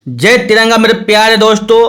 जय तिरंगा मेरे प्यारे दोस्तों,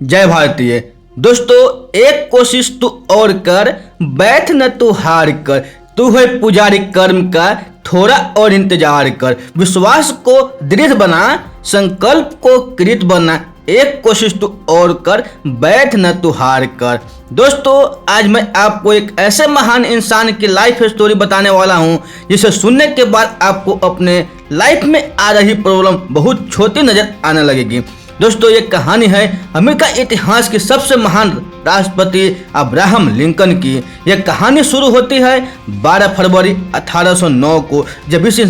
जय भारतीय दोस्तों। एक कोशिश तू और कर, बैठ न तू हार कर। तू है पुजारी कर्म का, थोड़ा और इंतजार कर। विश्वास को दृढ़ बना, संकल्प को कृत बना। एक कोशिश तू और कर, बैठ न तू हार कर। दोस्तों, आज मैं आपको एक ऐसे महान इंसान की लाइफ स्टोरी बताने वाला हूं जिसे सुनने के बाद आपको अपने लाइफ में आ रही प्रॉब्लम बहुत छोटी नजर आने लगेगी। दोस्तों, ये कहानी है अमेरिका इतिहास के सबसे महान राष्ट्रपति अब्राहम लिंकन की। यह कहानी शुरू होती है 12 फरवरी 1809 को, जब इस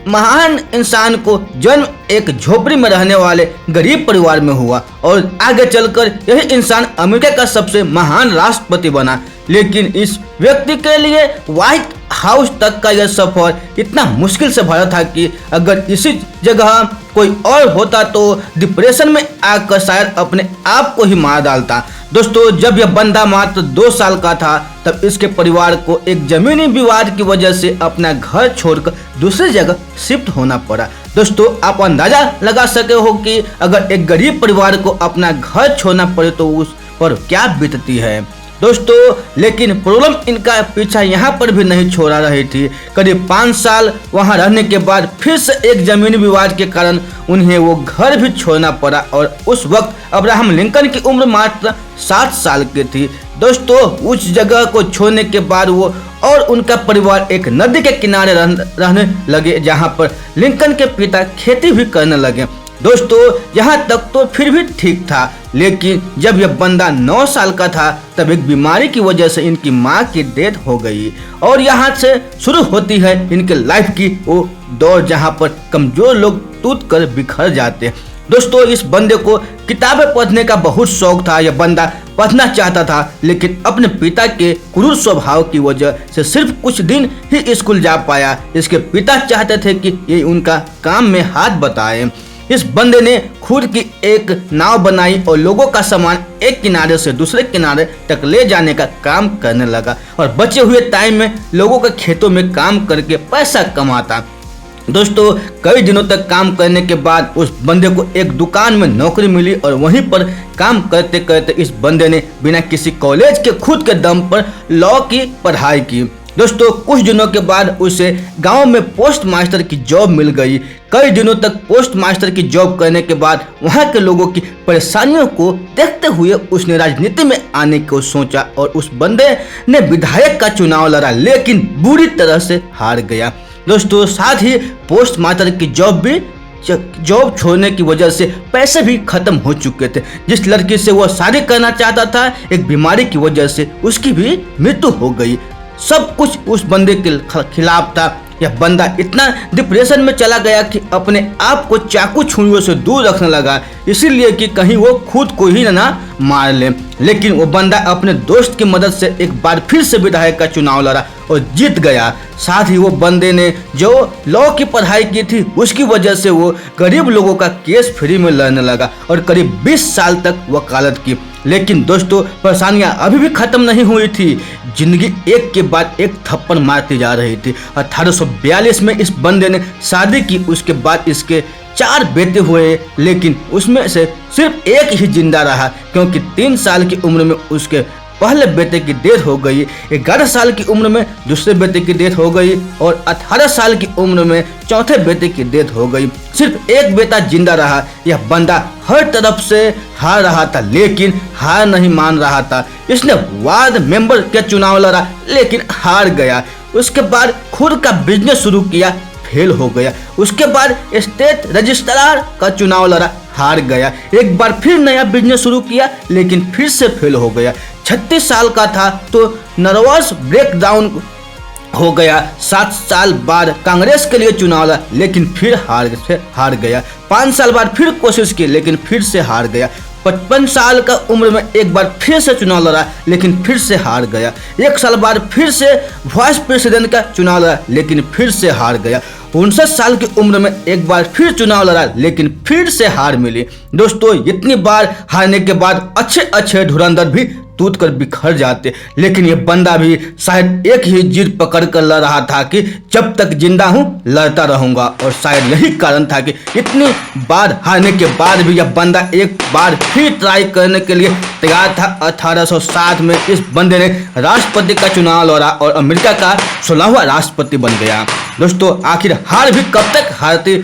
महान इंसान को जन्म एक झोपड़ी में रहने वाले गरीब परिवार में हुआ और आगे चलकर यह इंसान अमेरिका का सबसे महान राष्ट्रपति बना। लेकिन इस व्यक्ति के लिए व्हाइट हाउस तक का यह सफर इतना मुश्किल से भरा था कि अगर इसी जगह कोई और होता तो डिप्रेशन में आकर शायद अपने आप को ही मार डालता। दोस्तों, जब यह बंदा मात्र 2 साल का था तब इसके परिवार को एक जमीनी विवाद की वजह से अपना घर छोड़कर दूसरी जगह शिफ्ट होना पड़ा। दोस्तों, आप अंदाजा लगा सके हो कि अगर एक गरीब परिवार को अपना घर छोड़ना पड़े तो उस पर क्या बीतती है। दोस्तों, लेकिन प्रॉब्लम इनका पीछा यहाँ पर भी नहीं छोड़ा रही थी। करीब 5 साल वहाँ रहने के बाद फिर से एक जमीनी विवाद के कारण उन्हें वो घर भी छोड़ना पड़ा और उस वक्त अब्राहम लिंकन की उम्र मात्र 7 साल की थी। दोस्तों, उस जगह को छोड़ने के बाद वो और उनका परिवार एक नदी के किनारे रहने लगे, जहाँ पर लिंकन के पिता खेती भी करने लगे। दोस्तों, यहाँ तक तो फिर भी ठीक था, लेकिन जब यह बंदा 9 साल का था तब एक बीमारी की वजह से इनकी मां की डेथ हो गई और यहाँ से शुरू होती है इनके लाइफ की वो दौर जहाँ पर कमजोर लोग टूट कर बिखर जाते हैं। दोस्तों, इस बंदे को किताबें पढ़ने का बहुत शौक था। यह बंदा पढ़ना चाहता था, लेकिन अपने पिता के क्रूर स्वभाव की वजह से सिर्फ कुछ दिन ही स्कूल जा पाया। इसके पिता चाहते थे कि ये उनका काम में हाथ बटाए। इस बंदे ने खुद की एक नाव बनाई और लोगों का सामान एक किनारे से दूसरे किनारे तक ले जाने का काम करने लगा और बचे हुए टाइम में लोगों के खेतों में काम करके पैसा कमाता। दोस्तों, कई दिनों तक काम करने के बाद उस बंदे को एक दुकान में नौकरी मिली और वहीं पर काम करते करते इस बंदे ने बिना किसी कॉलेज के खुद के दम पर लॉ की पढ़ाई की। दोस्तों, कुछ दिनों के बाद उसे गांव में पोस्ट मास्टर की जॉब मिल गई। कई दिनों तक पोस्ट मास्टर की जॉब करने के बाद वहां के लोगों की परेशानियों को देखते हुए उसने राजनीति में आने को सोचा और उस बंदे ने विधायक का चुनाव लड़ा, लेकिन बुरी तरह से हार गया। दोस्तों, साथ ही पोस्ट मास्टर की जॉब छोड़ने की वजह से पैसे भी खत्म हो चुके थे। जिस लड़की से वह शादी करना चाहता था, एक बीमारी की वजह से उसकी भी मृत्यु हो गई। सब कुछ उस बंदे के खिलाफ था। यह बंदा इतना डिप्रेशन में चला गया कि अपने आप को चाकू छुरियों से दूर रखने लगा, इसीलिए कि कहीं वो खुद को ही ना मार ले। लेकिन वो बंदा अपने दोस्त की मदद से एक बार फिर से विधायक का चुनाव लड़ा और जीत गया। साथ ही वो बंदे ने जो लॉ की पढ़ाई की थी उसकी वजह से वो गरीब लोगों का केस फ्री में लड़ने लगा और करीब 20 साल तक वकालत की। लेकिन दोस्तों, परेशानियां अभी भी खत्म नहीं हुई थी। जिंदगी एक के बाद एक थप्पड़ मारती जा रही थी। 1842 में इस बंदे ने शादी की। उसके बाद इसके 4 बेटे हुए, लेकिन उसमें से सिर्फ एक ही जिंदा रहा क्योंकि 3 साल की उम्र में उसके पहले बेटे की डेथ हो गई, 11 साल की उम्र में दूसरे बेटे की डेथ हो गई और 18 साल की उम्र में चौथे बेटे की डेथ हो गई। सिर्फ एक बेटा जिंदा रहा। यह बंदा हर तरफ से हार रहा था, लेकिन हार नहीं मान रहा था। इसने वार्ड मेंबर के चुनाव लड़ा, लेकिन हार गया। उसके बाद खुद का बिजनेस शुरू किया, फेल हो गया। उसके बाद स्टेट रजिस्ट्रार का चुनाव लड़ा, हार गया। एक बार फिर नया बिजनेस शुरू किया, लेकिन फिर से फेल हो गया। 36 साल का था तो नर्वस ब्रेकडाउन हो गया। 7 साल बाद कांग्रेस के लिए चुनाव लड़ा, लेकिन फिर हार गया। 5 साल बाद फिर कोशिश की, लेकिन फिर से हार गया। 55 साल का उम्र में एक बार फिर से चुनाव लड़ा, लेकिन फिर से हार गया। 1 साल बाद फिर से वाइस प्रेसिडेंट का चुनाव लड़ा, लेकिन फिर से हार गया। 59 साल की उम्र में एक बार फिर चुनाव लड़ा, लेकिन फिर से हार मिली। दोस्तों, इतनी बार हारने के बाद अच्छे धुरंधर भी टूट कर बिखर जाते। लेकिन ये बंदा भी शायद एक ही जिद पकड़ कर लड़ रहा था कि जब तक जिंदा हूं लड़ता रहूंगा, और शायद यही कारण था कि इतनी बार हारने के बाद भी यह बंदा एक बार फिर ट्राई करने के लिए तैयार था। 1860 में इस बंदे ने राष्ट्रपति का चुनाव लड़ा और अमेरिका का 16वां राष्ट्रपति बन गया। दोस्तों आखिर हार भी कब तक हारती,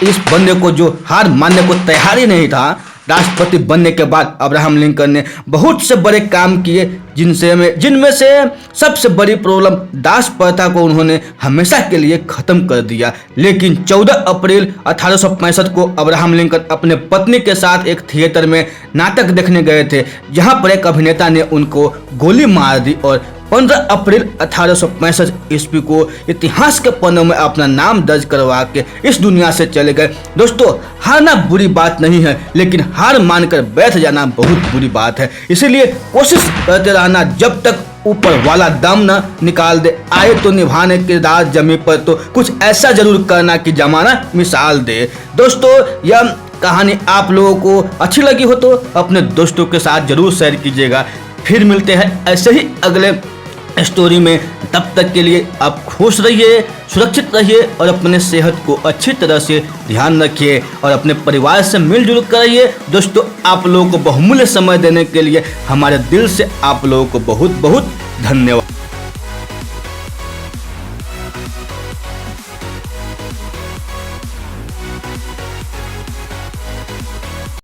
इस बंदे को जो हार मानने को तैयार ही नहीं था। राष्ट्रपति बनने के बाद अब्राहम लिंकन ने बहुत से बड़े काम किए, जिनमें से सबसे बड़ी प्रॉब्लम दास प्रथा को उन्होंने हमेशा के लिए खत्म कर दिया। लेकिन 14 अप्रैल 1865 को अब्राहम लिंकन अपने पत्नी के साथ एक थिएटर में नाटक देखने गए थे, जहां पर एक अभिनेता ने उनको गोली मार दी और 15 अप्रैल 1865 ईस्वी को इतिहास के पन्नों में अपना नाम दर्ज करवा के इस दुनिया से चले गए। दोस्तों हारना बुरी बात नहीं है, लेकिन हार मानकर बैठ जाना बहुत बुरी बात है। इसीलिए कोशिश करते रहना जब तक ऊपर वाला दम न निकाल दे। आए तो निभाने के दास जमी पर तो कुछ ऐसा जरूर करना कि जमाना मिसाल दे। दोस्तों यह कहानी आप लोगों को अच्छी लगी हो तो अपने दोस्तों के साथ जरूर शेयर कीजिएगा। फिर मिलते हैं ऐसे ही अगले स्टोरी में। तब तक के लिए आप खुश रहिए, सुरक्षित रहिए और अपने सेहत को अच्छी तरह से ध्यान रखिए और अपने परिवार से मिलजुल कर रहिए। दोस्तों आप लोगों को बहुमूल्य समय देने के लिए हमारे दिल से आप लोगों को बहुत बहुत धन्यवाद।